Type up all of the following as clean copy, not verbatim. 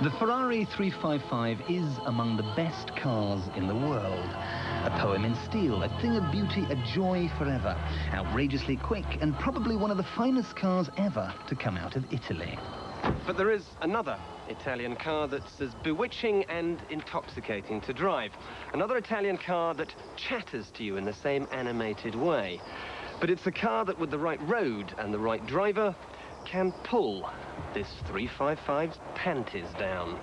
The Ferrari 355 is among the best cars in the world. A poem in steel, a thing of beauty, a joy forever. Outrageously quick, and probably one of the finest cars ever to come out of Italy. But there is another Italian car that's as bewitching and intoxicating to drive. Another Italian car that chatters to you in the same animated way. But it's a car that, with the right road and the right driver, can pull this 355's panties down.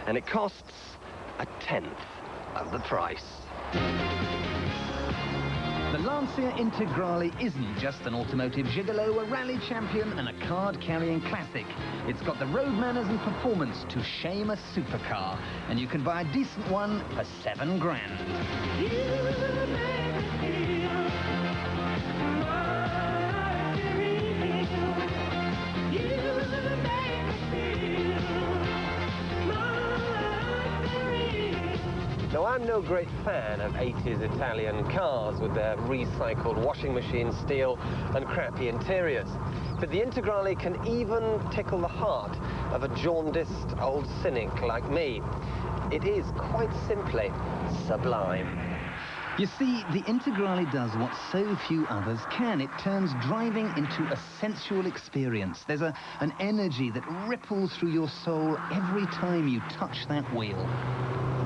And it costs a tenth of the price. The Lancia Integrale isn't just an automotive gigolo, a rally champion and a card-carrying classic. It's got the road manners and performance to shame a supercar. And you can buy a decent one for £7 grand. Now, I'm no great fan of 80s Italian cars with their recycled washing machine steel and crappy interiors. But the Integrale can even tickle the heart of a jaundiced old cynic like me. It is quite simply sublime. You see, the Integrale does what so few others can. It turns driving into a sensual experience. There's an energy that ripples through your soul every time you touch that wheel.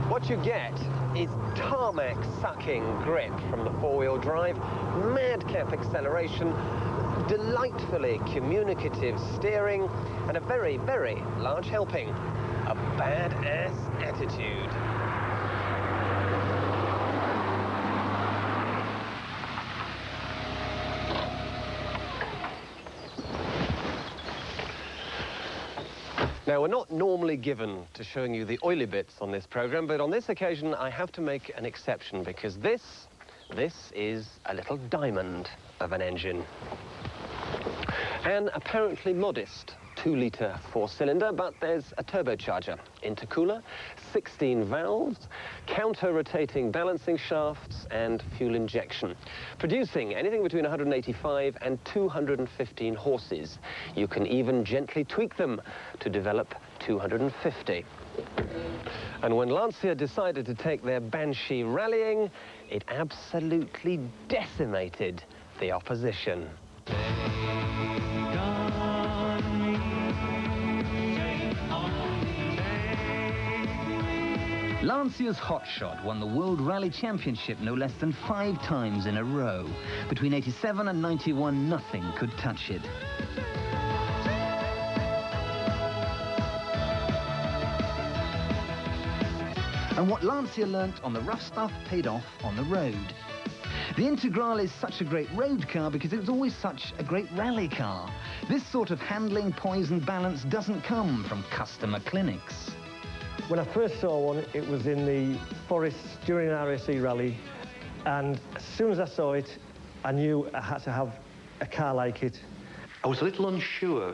What you get is tarmac-sucking grip from the four-wheel drive, madcap acceleration, delightfully communicative steering, and a very, very large helping of badass attitude. Now, we're not normally given to showing you the oily bits on this programme, but on this occasion I have to make an exception because this is a little diamond of an engine. An apparently modest 2-litre 4-cylinder, but there's a turbocharger, intercooler, 16 valves, counter-rotating balancing shafts and fuel injection, producing anything between 185 and 215 horses. You can even gently tweak them to develop 250. And when Lancia decided to take their Banshee rallying, it absolutely decimated the opposition. Lancia's Hotshot won the World Rally Championship no less than 5 times in a row. Between 87 and 91, nothing could touch it. And what Lancia learnt on the rough stuff paid off on the road. The Integrale is such a great road car because it was always such a great rally car. This sort of handling, poise and balance doesn't come from customer clinics. When I first saw one, it was in the forest during an RSE rally, and as soon as I saw it, I knew I had to have a car like it. I was a little unsure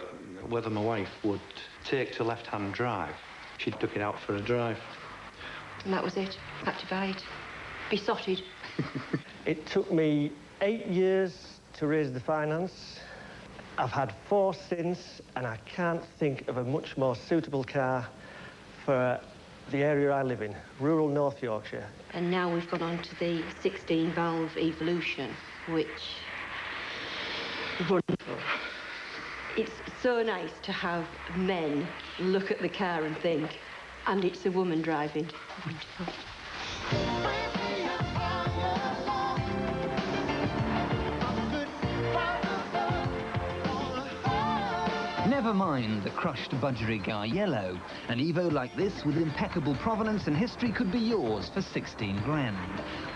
whether my wife would take to left-hand drive. She took it out for a drive. And that was it. Had to buy it. Besotted. It took me 8 years to raise the finance. I've had 4 since, and I can't think of a much more suitable car for the area I live in, rural North Yorkshire. And now we've gone on to the 16-valve Evolution, which is wonderful. It's so nice to have men look at the car and think, and it's a woman driving. Wonderful. Never mind the crushed budgerigar yellow. An Evo like this with impeccable provenance and history could be yours for 16 grand.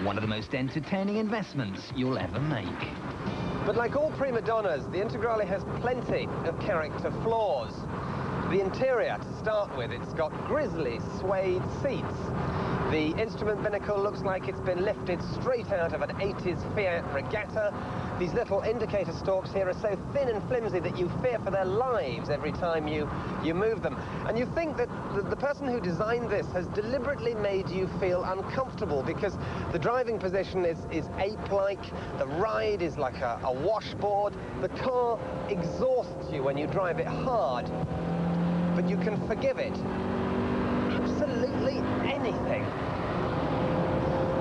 One of the most entertaining investments you'll ever make. But like all prima donnas, the Integrale has plenty of character flaws. The interior, to start with, it's got grisly suede seats. The instrument binnacle looks like it's been lifted straight out of an 80s Fiat Regatta. These little indicator stalks here are so thin and flimsy that you fear for their lives every time you move them. And you think that the person who designed this has deliberately made you feel uncomfortable because the driving position is ape-like, the ride is like a washboard, the car exhausts you when you drive it hard, but you can forgive it anything.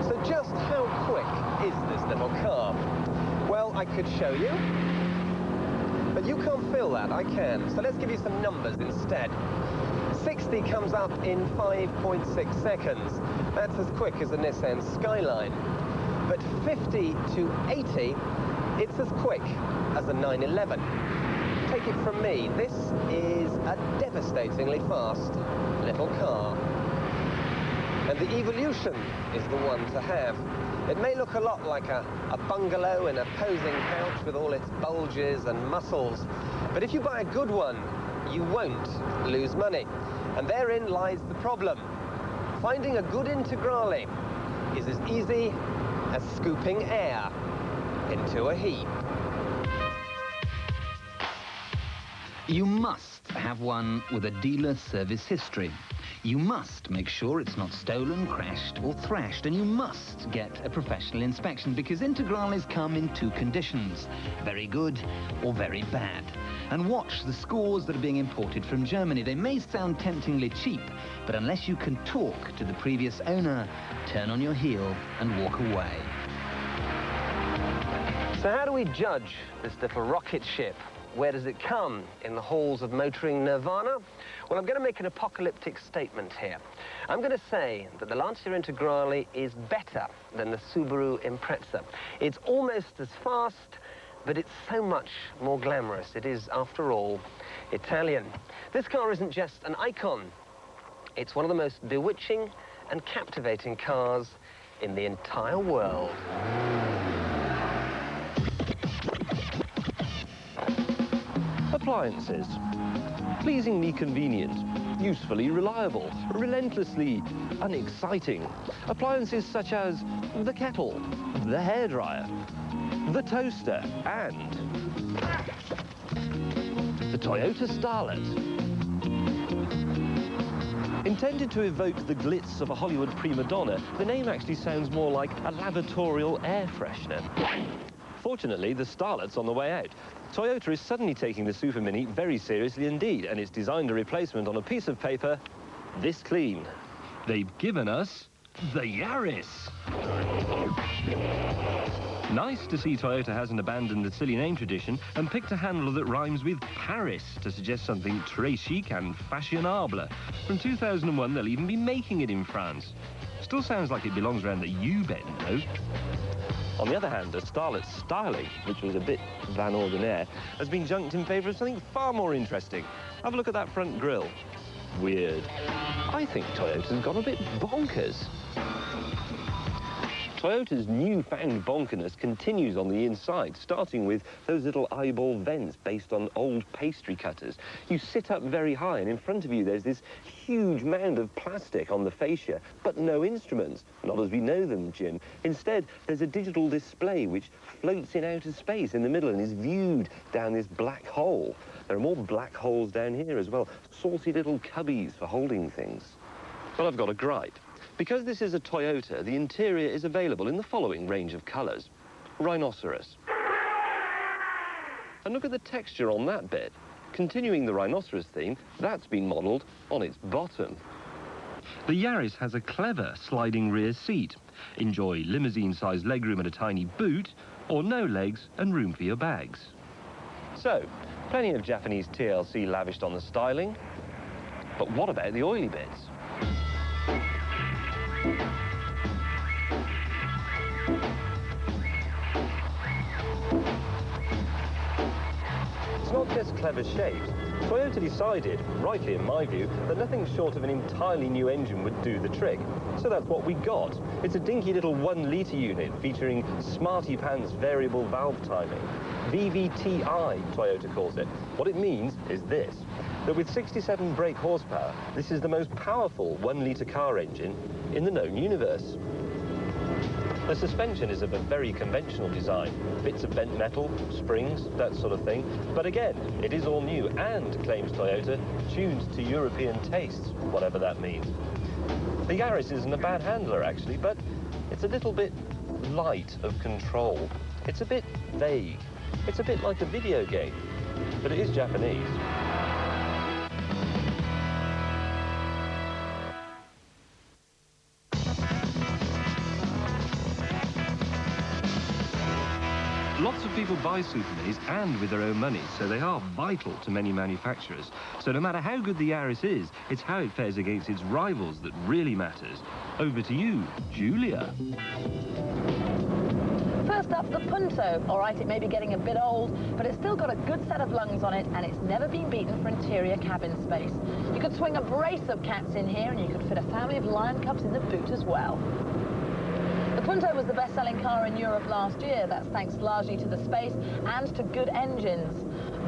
So just how quick is this little car? Well, I could show you, but you can't feel that, I can. So let's give you some numbers instead. 60 comes up in 5.6 seconds. That's as quick as a Nissan Skyline. But 50 to 80, it's as quick as a 911. Take it from me, this is a devastatingly fast little car. And the Evolution is the one to have. It may look a lot like a bungalow in a posing couch with all its bulges and muscles, but if you buy a good one, you won't lose money. And therein lies the problem. Finding a good Integrale is as easy as scooping air into a heap. You must have one with a dealer service history. You must make sure it's not stolen, crashed or thrashed, and you must get a professional inspection because Integrales come in two conditions, very good or very bad. And watch the scores that are being imported from Germany. They may sound temptingly cheap, but unless you can talk to the previous owner, turn on your heel and walk away. So how do we judge this little rocket ship? Where does it come? In the halls of motoring nirvana? Well, I'm going to make an apocalyptic statement here. I'm going to say that the Lancia Integrale is better than the Subaru Impreza. It's almost as fast, but it's so much more glamorous. It is, after all, Italian. This car isn't just an icon. It's one of the most bewitching and captivating cars in the entire world. Appliances. Pleasingly convenient, usefully reliable, relentlessly unexciting. Appliances such as the kettle, the hairdryer, the toaster, and the Toyota Starlet. Intended to evoke the glitz of a Hollywood prima donna, the name actually sounds more like a lavatorial air freshener. Fortunately, the Starlet's on the way out. Toyota is suddenly taking the Super Mini very seriously indeed, and it's designed a replacement on a piece of paper this clean. They've given us the Yaris. Nice to see Toyota hasn't abandoned the silly name tradition and picked a handle that rhymes with Paris to suggest something très chic and fashionable. From 2001, they'll even be making it in France. Still sounds like it belongs around the U-bend, though. On the other hand, the Starlet's styling, which was a bit Van Ordinaire, has been junked in favour of something far more interesting. Have a look at that front grille. Weird. I think Toyota's gone a bit bonkers. Toyota's newfound bonkerness continues on the inside, starting with those little eyeball vents based on old pastry cutters. You sit up very high, and in front of you there's this huge mound of plastic on the fascia, but no instruments, not as we know them, Jim. Instead, there's a digital display which floats in outer space in the middle and is viewed down this black hole. There are more black holes down here as well, saucy little cubbies for holding things. Well, I've got a gripe. Because this is a Toyota, the interior is available in the following range of colours. Rhinoceros. And look at the texture on that bit. Continuing the rhinoceros theme, that's been modelled on its bottom. The Yaris has a clever sliding rear seat. Enjoy limousine-sized legroom and a tiny boot, or no legs and room for your bags. So, plenty of Japanese TLC lavished on the styling. But what about the oily bits? It's not just clever shapes. Toyota decided, rightly in my view, that nothing short of an entirely new engine would do the trick. So that's what we got. It's a dinky little 1-litre unit featuring smarty pants variable valve timing. VVTi, Toyota calls it. What it means is this, that with 67 brake horsepower, this is the most powerful 1-litre car engine in the known universe. The suspension is of a very conventional design. Bits of bent metal, springs, that sort of thing. But again, it is all new and, claims Toyota, tuned to European tastes, whatever that means. The Yaris isn't a bad handler, actually, but it's a little bit light of control. It's a bit vague. It's a bit like a video game, but it is Japanese. buy super minis and with their own money, so they are vital to many manufacturers. So no matter how good the Yaris is, it's how it fares against its rivals that really matters. Over to you, Julia. First up, the Punto. All right, it may be getting a bit old, but it's still got a good set of lungs on it, and it's never been beaten for interior cabin space. You could swing a brace of cats in here, and you could fit a family of lion cubs in the boot as well. The Punto was the best-selling car in Europe last year. That's thanks largely to the space and to good engines.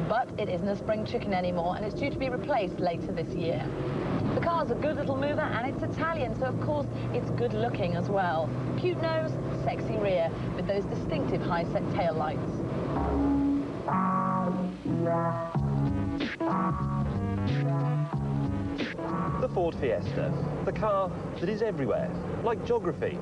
But it isn't a spring chicken anymore, and it's due to be replaced later this year. The car's a good little mover, and it's Italian, so of course it's good looking as well. Cute nose, sexy rear, with those distinctive high-set tail lights. The Ford Fiesta, the car that is everywhere, like geography.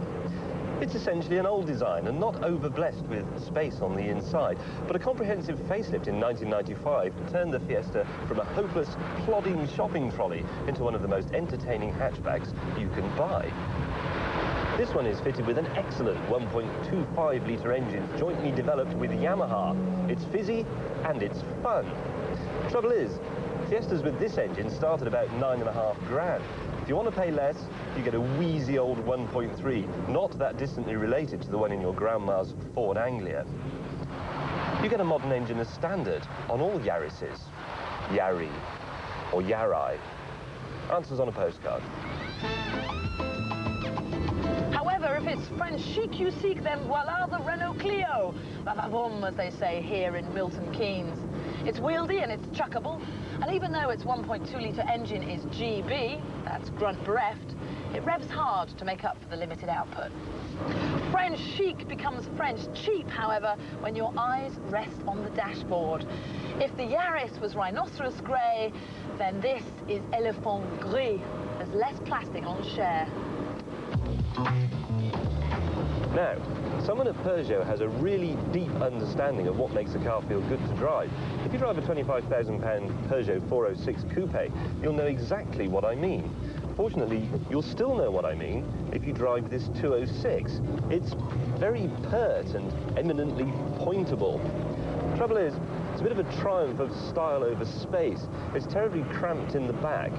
It's essentially an old design and not over-blessed with space on the inside, but a comprehensive facelift in 1995 turned the Fiesta from a hopeless, plodding shopping trolley into one of the most entertaining hatchbacks you can buy. This one is fitted with an excellent 1.25-litre engine jointly developed with Yamaha. It's fizzy and it's fun. Trouble is, Fiestas with this engine start at about $9.5 grand. If you want to pay less, you get a wheezy old 1.3, not that distantly related to the one in your grandma's Ford Anglia. You get a modern engine as standard on all Yarises. Yari or Yari. Answers on a postcard. However, if it's French chic you seek, then voila the Renault Clio. Ba-ba-boom, as they say here in Milton Keynes. It's wieldy and it's chuckable, and even though its 1.2-litre engine is GB, that's grunt bereft, it revs hard to make up for the limited output. French chic becomes French cheap, however, when your eyes rest on the dashboard. If the Yaris was rhinoceros grey, then this is elephant gris. There's less plastic on share. Now, someone at Peugeot has a really deep understanding of what makes a car feel good to drive. If you drive a £25,000 Peugeot 406 Coupe, you'll know exactly what I mean. Fortunately, you'll still know what I mean if you drive this 206. It's very pert and eminently pointable. Trouble is, it's a bit of a triumph of style over space. It's terribly cramped in the back.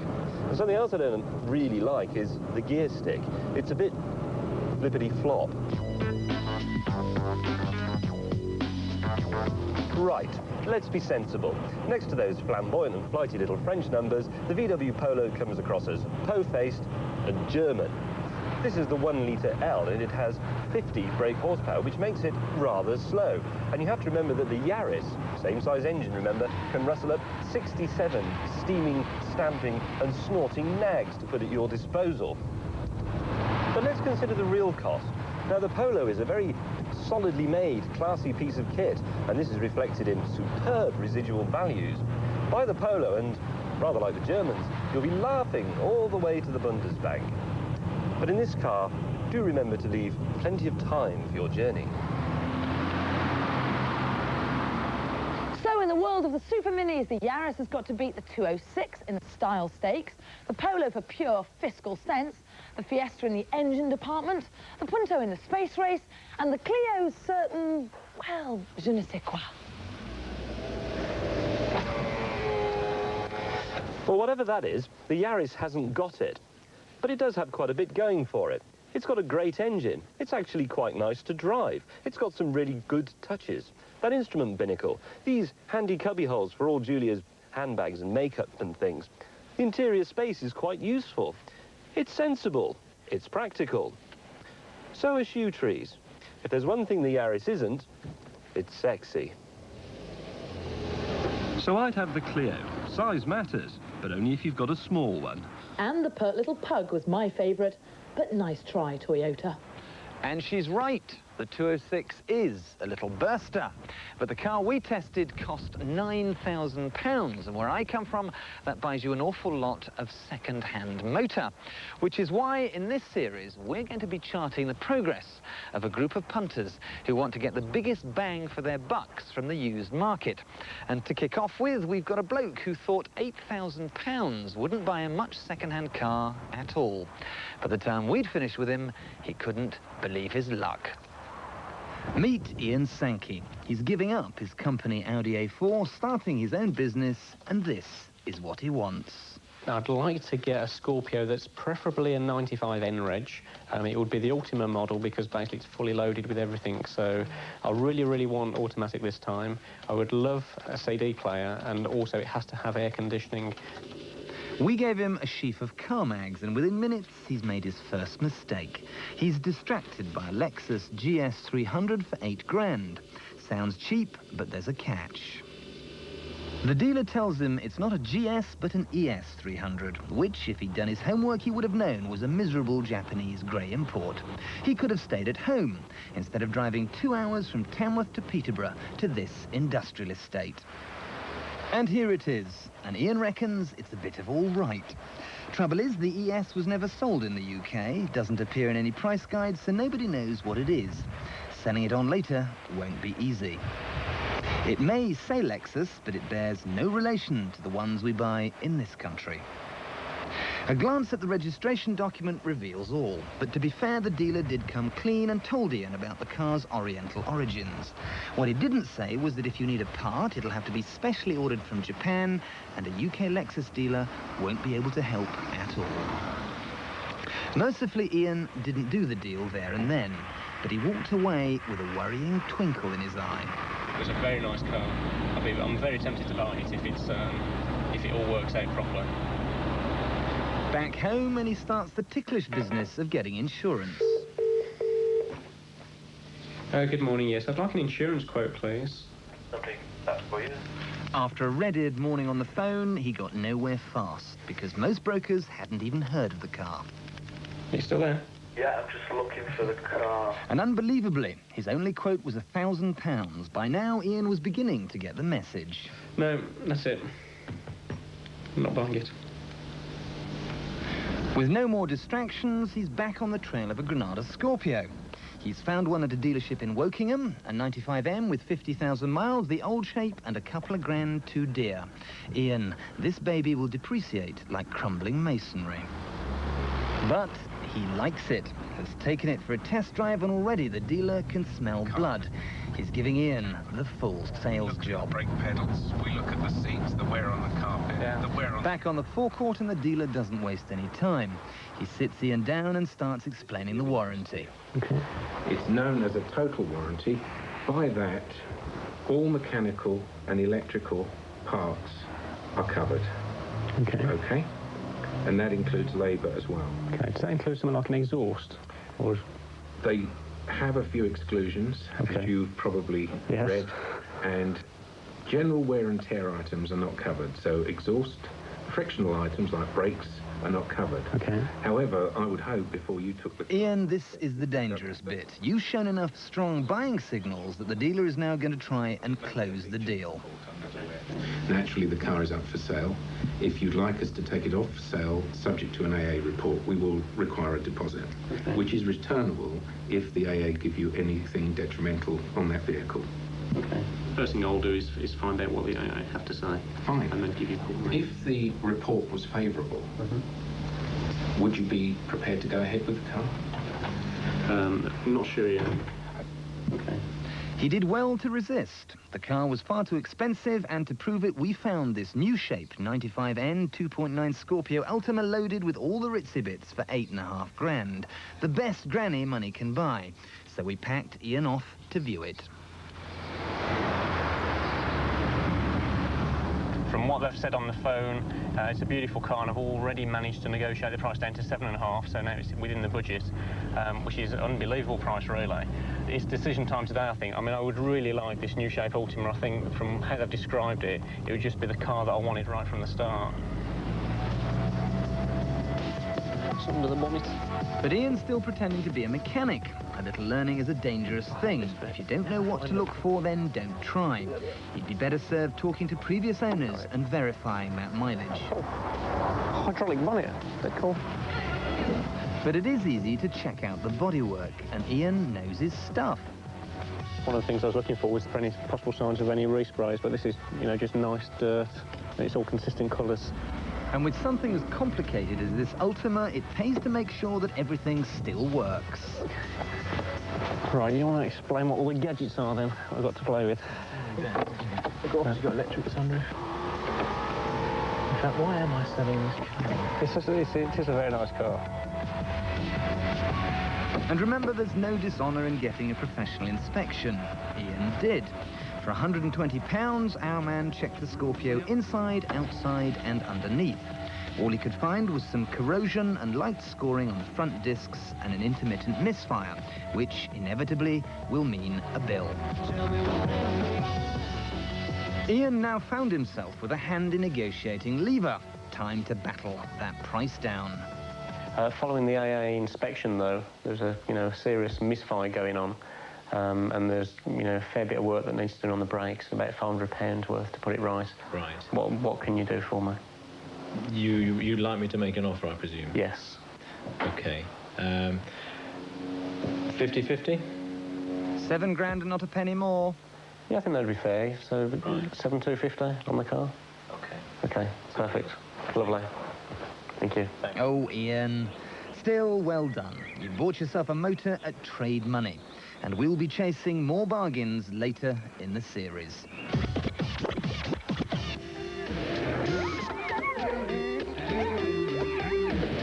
And something else I don't really like is the gear stick. It's a bit flippity-flop. Right, let's be sensible. Next to those flamboyant and flighty little French numbers, the VW Polo comes across as po-faced and German. This is the 1-litre L, and it has 50 brake horsepower, which makes it rather slow. And you have to remember that the Yaris, same size engine, remember, can rustle up 67 steaming, stamping and snorting nags to put at your disposal. But let's consider the real cost. Now, the Polo is a very solidly made, classy piece of kit, and this is reflected in superb residual values. Buy the Polo and, rather like the Germans, you'll be laughing all the way to the Bundesbank. But in this car, do remember to leave plenty of time for your journey. So in the world of the super minis, the Yaris has got to beat the 206 in the style stakes, the Polo for pure fiscal sense, the Fiesta in the engine department, the Punto in the space race, and the Clio's certain, well, je ne sais quoi. Well, whatever that is, the Yaris hasn't got it. But it does have quite a bit going for it. It's got a great engine. It's actually quite nice to drive. It's got some really good touches. That instrument binnacle, these handy cubby holes for all Julia's handbags and makeup and things. The interior space is quite useful. It's sensible. It's practical. So are shoe trees. If there's one thing the Yaris isn't, it's sexy. So I'd have the Clio. Size matters, but only if you've got a small one. And the pert little Pug was my favourite, but nice try, Toyota. And she's right. The 206 is a little burster. But the car we tested cost £9,000. And where I come from, that buys you an awful lot of second-hand motor. Which is why, in this series, we're going to be charting the progress of a group of punters who want to get the biggest bang for their bucks from the used market. And to kick off with, we've got a bloke who thought £8,000 wouldn't buy a much second-hand car at all. By the time we'd finished with him, he couldn't believe his luck. Meet Ian Sankey. He's giving up his company Audi A4, starting his own business, and this is what he wants. I'd like to get a Scorpio that's preferably a 95N reg. It would be the Ultima model because basically it's fully loaded with everything. So I really, really want automatic this time. I would love a CD player, and also it has to have air conditioning. We gave him a sheaf of car mags, and within minutes, he's made his first mistake. He's distracted by a Lexus GS 300 for £8 grand. Sounds cheap, but there's a catch. The dealer tells him it's not a GS, but an ES 300, which, if he'd done his homework, he would have known was a miserable Japanese grey import. He could have stayed at home, instead of driving 2 hours from Tamworth to Peterborough to this industrial estate. And here it is, and Ian reckons it's a bit of all right. Trouble is, the ES was never sold in the UK, doesn't appear in any price guides, so nobody knows what it is. Selling it on later won't be easy. It may say Lexus, but it bears no relation to the ones we buy in this country. A glance at the registration document reveals all, but to be fair, the dealer did come clean and told Ian about the car's Oriental origins. What he didn't say was that if you need a part, it'll have to be specially ordered from Japan, and a UK Lexus dealer won't be able to help at all. Mercifully, Ian didn't do the deal there and then, but he walked away with a worrying twinkle in his eye. It's a very nice car. I'm very tempted to buy it if it all works out properly. Back home, and he starts the ticklish business of getting insurance. Good morning, yes. I'd like an insurance quote, please. Something that for you. After a red-eared morning on the phone, he got nowhere fast, because most brokers hadn't even heard of the car. Are you still there? Yeah, I'm just looking for the car. And unbelievably, his only quote was £1,000. By now, Ian was beginning to get the message. No, that's it. I'm not buying it. With no more distractions, he's back on the trail of a Granada Scorpio. He's found one at a dealership in Wokingham, a 95M with 50,000 miles, the old shape, and a couple of grand too dear. Ian, this baby will depreciate like crumbling masonry. But he likes it, has taken it for a test drive, and already the dealer can smell blood. He's giving Ian the full sales job. Brake pedals, we look at the seats, the wear on the carpet, the wear on... Back on the forecourt, and the dealer doesn't waste any time. He sits Ian down and starts explaining the warranty. Okay. It's known as a total warranty. By that, all mechanical and electrical parts are covered. Okay. Okay? And that includes labour as well. Okay, does that include something like an exhaust? Or... They have a few exclusions, as you've probably read, and general wear and tear items are not covered. So exhaust, frictional items like brakes are not covered. Okay. However, I would hope before you took the... Ian, this is the dangerous bit. You've shown enough strong buying signals that the dealer is now going to try and close the deal. Naturally, the car is up for sale. If you'd like us to take it off for sale, subject to an AA report, we will require a deposit, which is returnable if the AA give you anything detrimental on that vehicle. Okay. First thing I'll do is find out what the AA have to say. Fine. And then give you a call. If the report was favourable, would you be prepared to go ahead with the car? I'm not sure yet. Okay. He did well to resist. The car was far too expensive, and to prove it, we found this new shape 95N 2.9 Scorpio Ultima loaded with all the ritzy bits for £8.5 grand. The best granny money can buy. So we packed Ian off to view it. From what they've said on the phone, it's a beautiful car, and I've already managed to negotiate the price down to 7.5, so now it's within the budget, which is an unbelievable price, really. It's decision time today, I think. I mean, I would really like this new shape Ultima. I think from how they've described it, it would just be the car that I wanted right from the start. What's under the bonnet? But Ian's still pretending to be a mechanic. A little learning is a dangerous thing. If you don't know what to look for, then don't try. You'd be better served talking to previous owners and verifying that mileage. Hydraulic bonnet, they're cool. But it is easy to check out the bodywork, and Ian knows his stuff. One of the things I was looking for was for any possible signs of any resprays, but this is, you know, just nice dirt. It's all consistent colours. And with something as complicated as this Ultima, it pays to make sure that everything still works. Right, you want to explain what all the gadgets are then I've got to play with? You've got electric sunroof. In fact, why am I selling this car? It is a very nice car. And remember, there's no dishonour in getting a professional inspection. Ian did. For £120, our man checked the Scorpio inside, outside and underneath. All he could find was some corrosion and light scoring on the front discs and an intermittent misfire, which inevitably will mean a bill. Ian now found himself with a handy negotiating lever. Time to battle that price down. Following the AA inspection, though, there's a serious misfire going on, and there's a fair bit of work that needs to be done on the brakes, about £500 worth to put it right. Right. What can you do for me? You'd like me to make an offer, I presume? Yes. Okay. 50-50? £7 grand and not a penny more. Yeah, I think that'd be fair. So 7,250 on the car. Okay. Okay, perfect. Lovely. Thank you. Thanks. Oh, Ian. Still, well done. You bought yourself a motor at trade money. And we'll be chasing more bargains later in the series.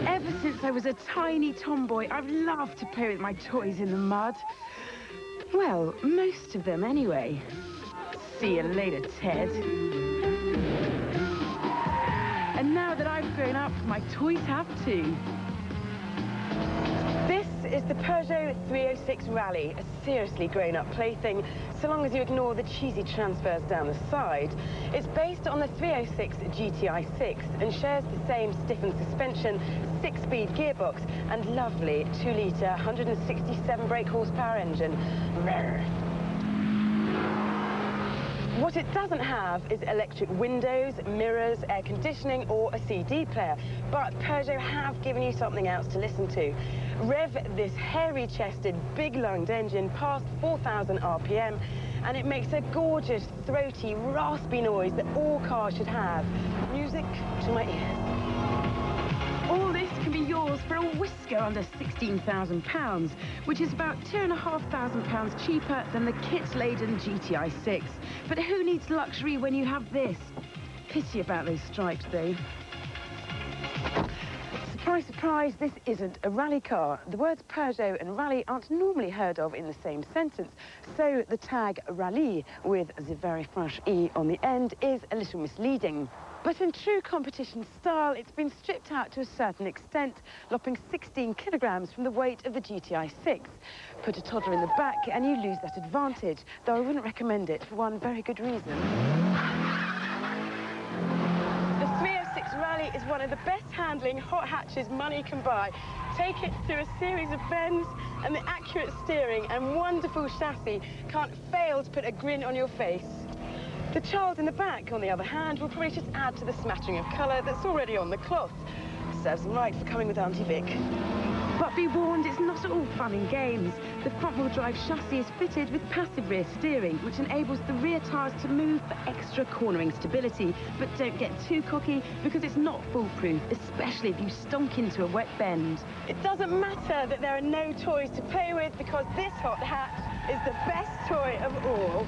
Ever since I was a tiny tomboy, I've loved to play with my toys in the mud. Well, most of them anyway. See you later, Ted. And now that I've grown up, my toys have too. This is the Peugeot 306 Rallye, a seriously grown-up plaything, so long as you ignore the cheesy transfers down the side. It's based on the 306 GTI 6 and shares the same stiffened suspension, 6-speed gearbox and lovely 2-litre 167 brake horsepower engine. What it doesn't have is electric windows, mirrors, air conditioning or a CD player, but Peugeot have given you something else to listen to. Rev this hairy-chested, big-lunged engine past 4,000 RPM and it makes a gorgeous, throaty, raspy noise that all cars should have. Music to my ears. All this can be yours for a whisker under £16,000, which is about £2,500 cheaper than the kit-laden GTI 6. But who needs luxury when you have this? Pity about those stripes, though. Surprise, surprise, this isn't a rally car. The words Peugeot and rally aren't normally heard of in the same sentence, so the tag Rallye with the very fresh E on the end is a little misleading. But in true competition style, it's been stripped out to a certain extent, lopping 16 kilograms from the weight of the GTI 6. Put a toddler in the back and you lose that advantage, though I wouldn't recommend it for one very good reason. The 306 Rallye is one of the best handling hot hatches money can buy. Take it through a series of bends and the accurate steering and wonderful chassis can't fail to put a grin on your face. The child in the back, on the other hand, will probably just add to the smattering of colour that's already on the cloth. Serves them right for coming with Auntie Vic. But be warned, it's not all fun and games. The front-wheel drive chassis is fitted with passive rear steering, which enables the rear tyres to move for extra cornering stability. But don't get too cocky, because it's not foolproof, especially if you stonk into a wet bend. It doesn't matter that there are no toys to play with, because this hot hatch is the best toy of all.